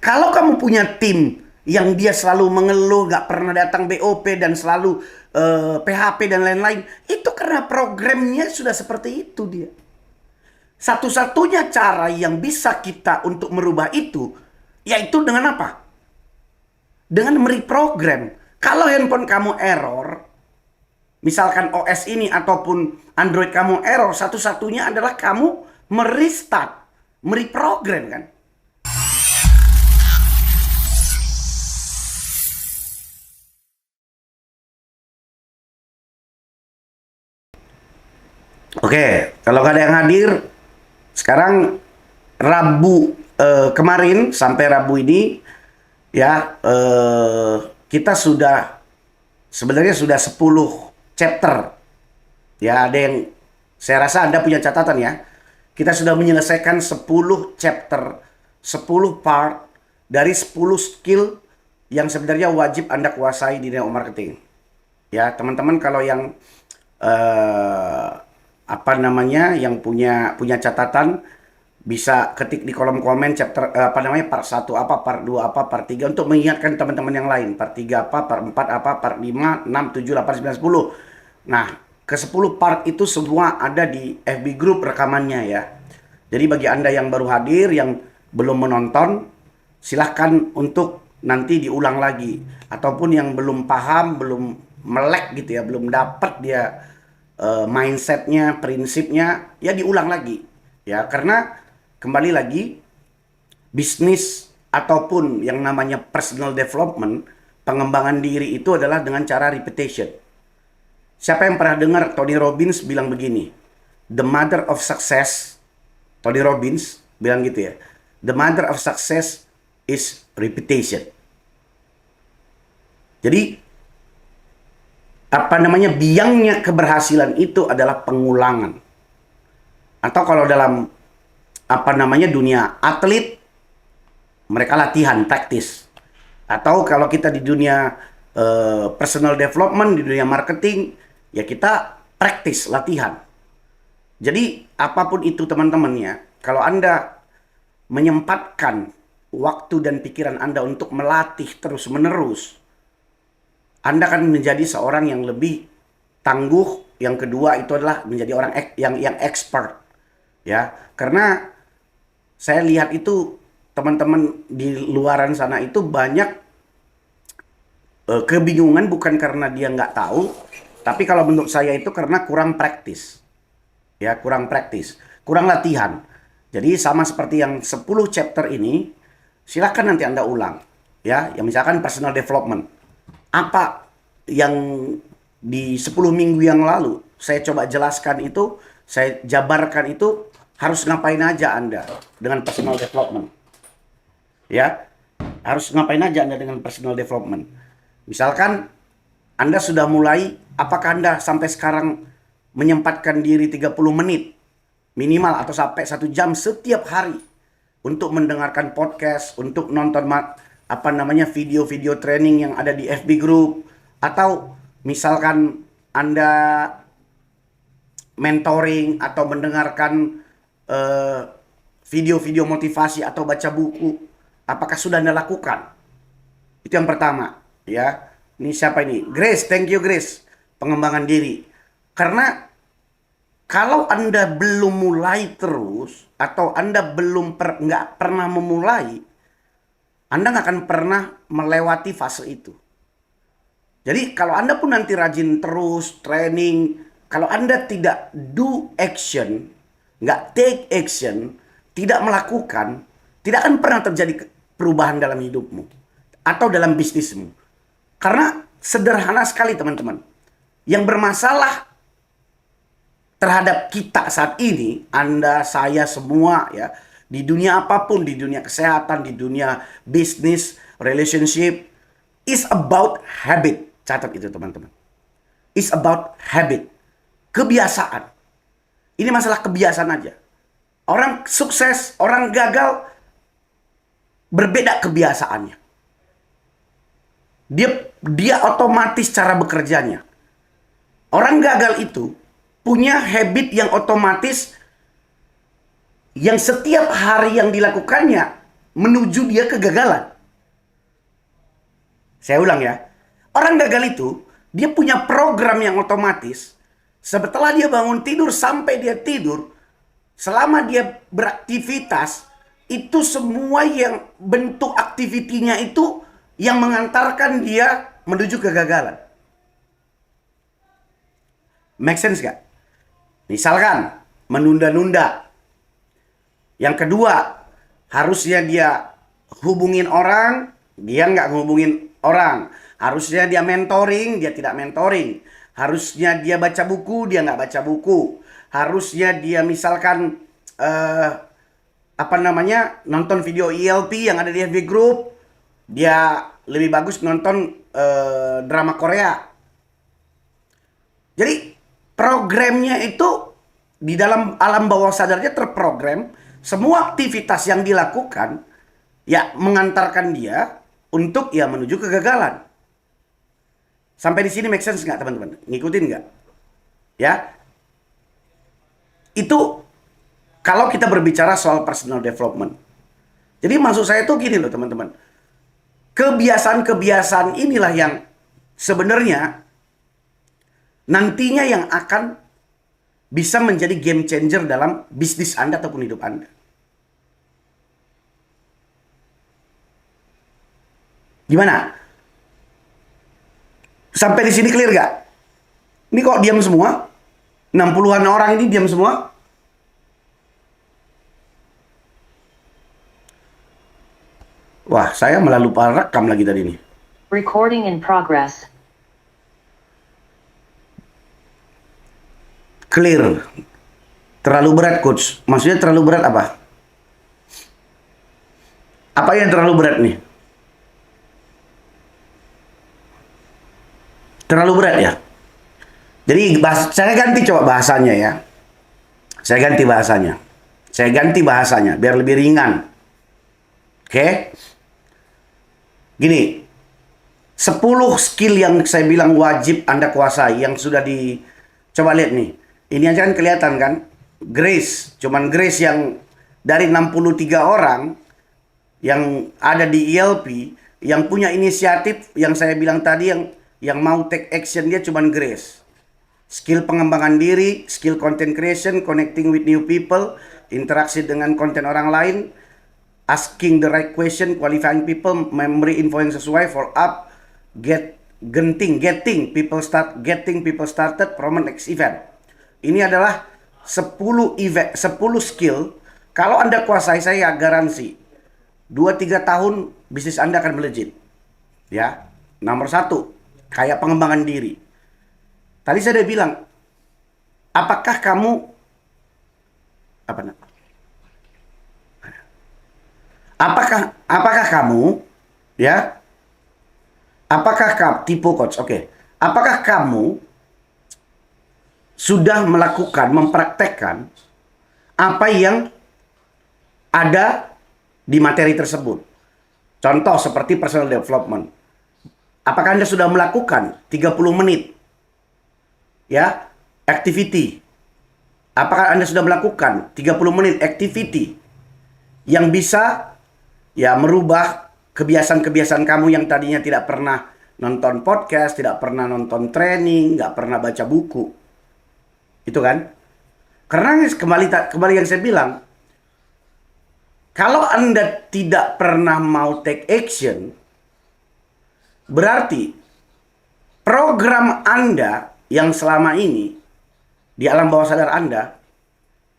Kalau kamu punya tim yang dia selalu mengeluh, nggak pernah datang BOP dan selalu PHP dan lain-lain, itu karena programnya sudah seperti itu dia. Satu-satunya cara yang bisa kita untuk merubah itu, yaitu dengan apa? Dengan mereprogram. Kalau handphone kamu error, misalkan OS ini ataupun Android kamu error, satu-satunya adalah kamu merestart, mereprogram kan. Oke, kalau nggak ada yang hadir, sekarang Rabu kemarin sampai Rabu ini ya kita sudah sebenarnya sudah 10 chapter. Ya, ada yang saya rasa Anda punya catatan ya. Kita sudah menyelesaikan 10 chapter, 10 part dari 10 skill yang sebenarnya wajib Anda kuasai di network marketing. Ya, teman-teman kalau yang yang punya catatan bisa ketik di kolom komen chapter part 1 apa, part 2 apa, part 3 untuk mengingatkan teman-teman yang lain. Part 3 apa, part 4 apa, part 5, 6, 7, 8, 9, 10. Nah, ke 10 part itu semua ada di FB Group rekamannya ya. Jadi bagi Anda yang baru hadir, yang belum menonton, silahkan untuk nanti diulang lagi. Ataupun yang belum paham, belum melek gitu ya, belum dapat dia mindsetnya, prinsipnya, ya diulang lagi. Ya, karena kembali lagi, bisnis ataupun yang namanya personal development, pengembangan diri itu adalah dengan cara repetition. Siapa yang pernah dengar Tony Robbins bilang begini, the mother of success, Tony Robbins bilang gitu ya, the mother of success is repetition. Jadi biangnya keberhasilan itu adalah pengulangan. Atau kalau dalam dunia atlet, mereka latihan, praktis. Atau kalau kita di dunia personal development, di dunia marketing, ya kita praktis, latihan. Jadi apapun itu teman-teman ya, kalau Anda menyempatkan waktu dan pikiran Anda untuk melatih terus-menerus, Anda akan menjadi seorang yang lebih tangguh. Yang kedua itu adalah menjadi orang yang expert. Ya, karena saya lihat itu teman-teman di luaran sana itu banyak kebingungan bukan karena dia nggak tahu, tapi kalau menurut saya itu karena kurang praktis. Ya, kurang praktis, kurang latihan. Jadi sama seperti yang 10 chapter ini, silakan nanti Anda ulang. Ya, yang misalkan personal development. Apa yang di 10 minggu yang lalu saya coba jelaskan itu, saya jabarkan itu, harus ngapain aja Anda dengan personal development. Ya, harus ngapain aja Anda dengan personal development. Misalkan Anda sudah mulai, apakah Anda sampai sekarang menyempatkan diri 30 menit minimal atau sampai 1 jam setiap hari untuk mendengarkan podcast, untuk nonton video-video training yang ada di FB Group, atau misalkan Anda mentoring atau mendengarkan video-video motivasi atau baca buku, apakah sudah Anda lakukan? Itu yang pertama, ya. Ini siapa ini? Grace, thank you Grace. Pengembangan diri. Karena kalau Anda belum mulai terus, atau Anda nggak pernah memulai, Anda nggak akan pernah melewati fase itu. Jadi kalau Anda pun nanti rajin terus training, kalau Anda tidak do action, nggak take action, tidak melakukan, tidak akan pernah terjadi perubahan dalam hidupmu atau dalam bisnismu. Karena sederhana sekali teman-teman. Yang bermasalah terhadap kita saat ini, Anda, saya, semua ya, di dunia apapun, di dunia kesehatan, di dunia bisnis, relationship, is about habit. Catat itu teman-teman. Is about habit. Kebiasaan. Ini masalah kebiasaan aja. Orang sukses, orang gagal, berbeda kebiasaannya. Dia otomatis cara bekerjanya. Orang gagal itu punya habit yang otomatis, yang setiap hari yang dilakukannya menuju dia kegagalan. Saya ulang ya. Orang gagal itu, dia punya program yang otomatis. Setelah dia bangun tidur sampai dia tidur, selama dia beraktivitas, itu semua yang bentuk aktivitinya itu yang mengantarkan dia menuju kegagalan. Make sense gak? Misalkan, menunda-nunda. Yang kedua, harusnya dia hubungin orang, dia nggak hubungin orang. Harusnya dia mentoring, dia tidak mentoring. Harusnya dia baca buku, dia nggak baca buku. Harusnya dia misalkan nonton video ELP yang ada di FB Group, dia lebih bagus nonton drama Korea. Jadi programnya itu di dalam alam bawah sadarnya terprogram, semua aktivitas yang dilakukan ya mengantarkan dia untuk ya menuju kegagalan. Sampai di sini make sense nggak teman-teman? Ngikutin nggak? Ya, itu kalau kita berbicara soal personal development. Jadi maksud saya tuh gini loh teman-teman. Kebiasaan-kebiasaan inilah yang sebenarnya nantinya yang akan bisa menjadi game changer dalam bisnis Anda ataupun hidup Anda. Gimana? Sampai di sini clear gak? Ini kok diam semua? 60-an orang ini diam semua? Wah, saya malah lupa rekam lagi tadi nih. Recording in progress. Clear. Terlalu berat, coach. Maksudnya terlalu berat apa? Apa yang terlalu berat nih? Terlalu berat ya? Jadi saya ganti coba bahasanya ya. Saya ganti bahasanya biar lebih ringan. Oke? Gini. 10 skill yang saya bilang wajib Anda kuasai yang sudah coba lihat nih. Ini aja kan kelihatan kan? Grace, cuman Grace yang dari 63 orang yang ada di ELP yang punya inisiatif yang saya bilang tadi yang mau take action dia cuman Grace. Skill pengembangan diri, skill content creation, connecting with new people, interaksi dengan konten orang lain, asking the right question, qualifying people, memory info yang sesuai, follow up, getting people started from next event. Ini adalah 10 skill. Kalau Anda kuasai, saya garansi 2-3 tahun bisnis Anda akan melejit. Ya. Nomor 1, kayak pengembangan diri. Tadi saya udah bilang, apakah kamu kamu ya? Tipe coach? Oke. Apakah kamu sudah mempraktekkan apa yang ada di materi tersebut? Contoh seperti personal development. Apakah Anda sudah melakukan 30 menit ya activity? Apakah Anda sudah melakukan 30 menit activity yang bisa ya merubah kebiasaan-kebiasaan kamu yang tadinya tidak pernah nonton podcast, tidak pernah nonton training, nggak pernah baca buku? Itu kan? Karena kembali yang saya bilang, kalau Anda tidak pernah mau take action, berarti program Anda yang selama ini di alam bawah sadar Anda,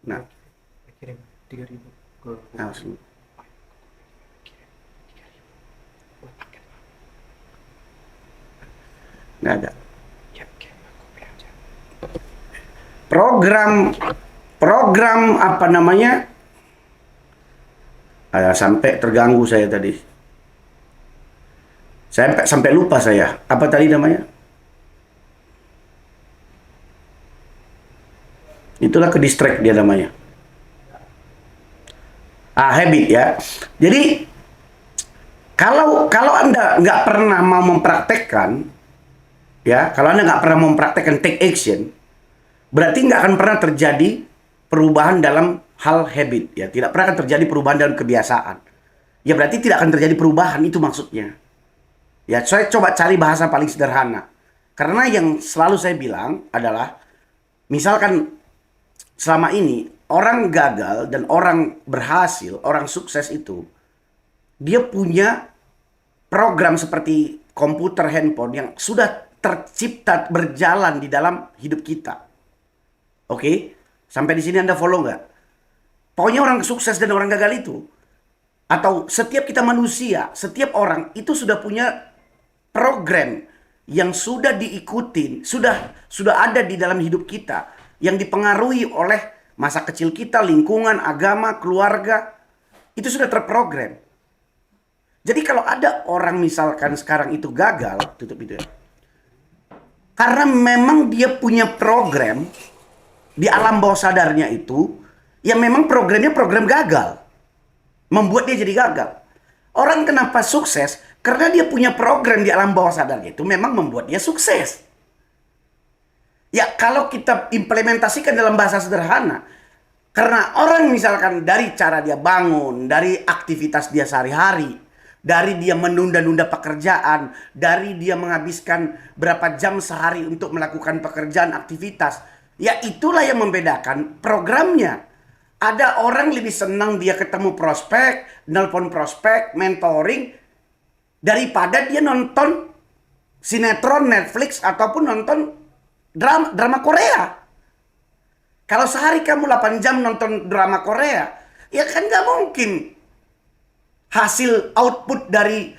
nah, kirim 3.000 ke nggak ada. ya kirim aku aja. Program apa namanya? Sampai terganggu saya tadi. Sampai lupa saya. Apa tadi namanya? Itulah ke distract dia namanya. Habit ya. Jadi kalau Anda nggak pernah mau mempraktekkan, ya, kalau Anda nggak pernah mempraktekkan take action, berarti nggak akan pernah terjadi perubahan dalam hal habit, ya. Tidak pernah akan terjadi perubahan dalam kebiasaan. ya berarti tidak akan terjadi perubahan, itu maksudnya. Ya, saya coba cari bahasa paling sederhana. Karena yang selalu saya bilang adalah, misalkan selama ini orang gagal dan orang berhasil, orang sukses itu, dia punya program seperti komputer, handphone yang sudah tercipta berjalan di dalam hidup kita. Oke? Sampai di sini Anda follow nggak? Pokoknya orang sukses dan orang gagal itu, atau setiap kita manusia, setiap orang itu sudah punya program yang sudah diikutin, sudah ada di dalam hidup kita, yang dipengaruhi oleh masa kecil kita, lingkungan, agama, keluarga, itu sudah terprogram. Jadi kalau ada orang misalkan sekarang itu gagal, tutup itu ya. Karena memang dia punya program di alam bawah sadarnya itu, yang memang programnya program gagal. Membuat dia jadi gagal. Orang kenapa sukses? Karena dia punya program di alam bawah sadarnya itu memang membuat dia sukses. Ya kalau kita implementasikan dalam bahasa sederhana, karena orang misalkan dari cara dia bangun, dari aktivitas dia sehari-hari, dari dia menunda-nunda pekerjaan, dari dia menghabiskan berapa jam sehari untuk melakukan pekerjaan, aktivitas, ya itulah yang membedakan programnya. Ada orang lebih senang dia ketemu prospek, nelpon prospek, mentoring, daripada dia nonton sinetron Netflix ataupun nonton drama Korea. Kalau sehari kamu 8 jam nonton drama Korea, ya kan nggak mungkin hasil output dari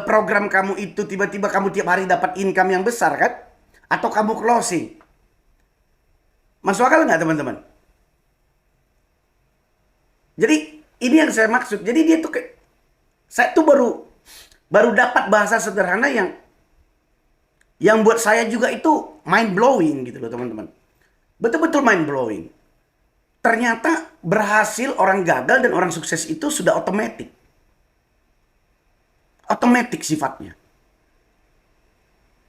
program kamu itu tiba-tiba kamu tiap hari dapat income yang besar kan? Atau kamu closing. Masuk akal nggak teman-teman? Jadi ini yang saya maksud. Jadi dia tuh saya tuh baru dapat bahasa sederhana yang buat saya juga itu mind blowing gitu loh teman-teman. Betul-betul mind blowing. Ternyata berhasil, orang gagal dan orang sukses itu sudah otomatis. Otomatis sifatnya.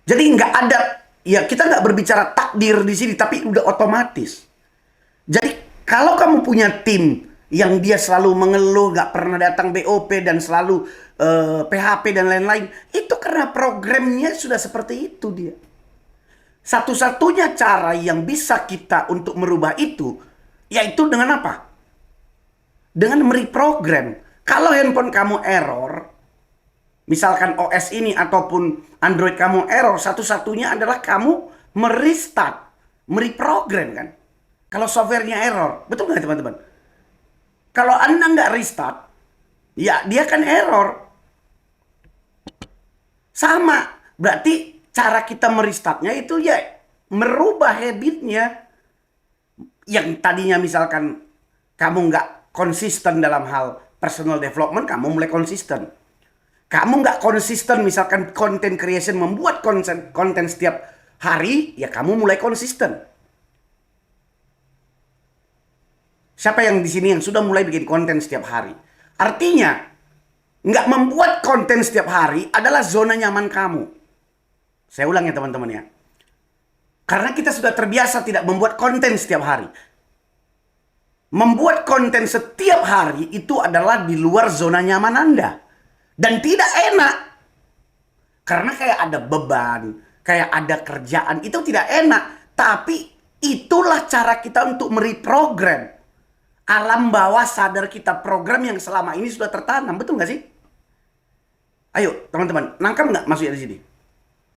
Jadi nggak ada, ya kita nggak berbicara takdir di sini, tapi udah otomatis. Jadi kalau kamu punya tim yang dia selalu mengeluh, nggak pernah datang BOP dan selalu PHP dan lain-lain, itu karena programnya sudah seperti itu dia. Satu-satunya cara yang bisa kita untuk merubah itu, yaitu dengan apa? Dengan mereprogram. Kalau handphone kamu error, misalkan OS ini ataupun Android kamu error, satu-satunya adalah kamu merestart, mereprogram kan. Kalau softwarenya error, betul nggak teman-teman? Kalau Anda nggak restart, ya dia kan error. Sama, berarti cara kita merestartnya itu ya merubah habitnya. Yang tadinya misalkan kamu nggak konsisten dalam hal personal development, kamu mulai konsisten. Kamu nggak konsisten misalkan content creation, membuat konten setiap hari, ya kamu mulai konsisten. Siapa yang di sini yang sudah mulai bikin konten setiap hari? Artinya, nggak membuat konten setiap hari adalah zona nyaman kamu. Saya ulang ya teman-teman ya. Karena kita sudah terbiasa tidak membuat konten setiap hari. Membuat konten setiap hari itu adalah di luar zona nyaman Anda. Dan tidak enak. Karena kayak ada beban, kayak ada kerjaan, itu tidak enak. Tapi itulah cara kita untuk mereprogram alam bawah sadar kita, program yang selama ini sudah tertanam. Betul nggak sih? Ayo teman-teman, nangkap nggak maksudnya di sini?